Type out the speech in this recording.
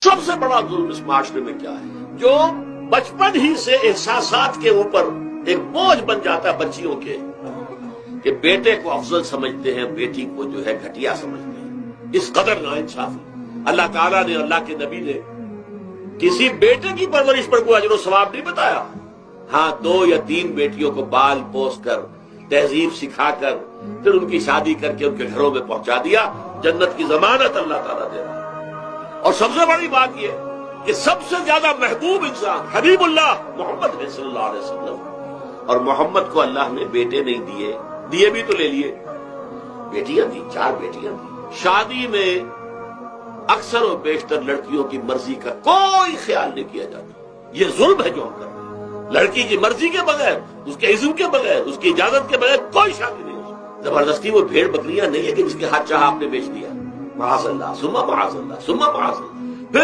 سب سے بڑا ظلم اس معاشرے میں کیا ہے؟ جو بچپن ہی سے احساسات کے اوپر ایک بوجھ بن جاتا ہے بچیوں کے، کہ بیٹے کو افضل سمجھتے ہیں، بیٹی کو جو ہے گھٹیا سمجھتے ہیں۔ اس قدر ناانصافی اللہ تعالیٰ نے، اللہ کے نبی نے کسی بیٹے کی پرورش پر کوئی اجر و ثواب نہیں بتایا۔ ہاں 2 یا 3 بیٹیوں کو بال پوس کر، تہذیب سکھا کر، پھر ان کی شادی کر کے ان کے گھروں میں پہنچا دیا، جنت کی ضمانت اللہ تعالیٰ دے رہا ہے۔ اور سب سے بڑی بات یہ کہ سب سے زیادہ محبوب انسان حبیب اللہ محمد صلی اللہ علیہ وسلم، اور محمد کو اللہ نے بیٹے نہیں دیے بھی تو لے لیے، بیٹیاں دی، 4 بیٹیاں دی۔ شادی میں اکثر و بیشتر لڑکیوں کی مرضی کا کوئی خیال نہیں کیا جاتا۔ یہ ظلم ہے جو ہم کر رہے ہیں۔ لڑکی کی مرضی کے بغیر، اس کے اذن کے بغیر، اس کی اجازت کے بغیر کوئی شادی نہیں ہو سکتی۔ زبردستی وہ بھیڑ بکریاں نہیں ہے کہ جس کے ہاتھ چاہا آپ نے بیچ دیا، معاذ اللہ ثم معاذ اللہ ثم معاذ اللہ۔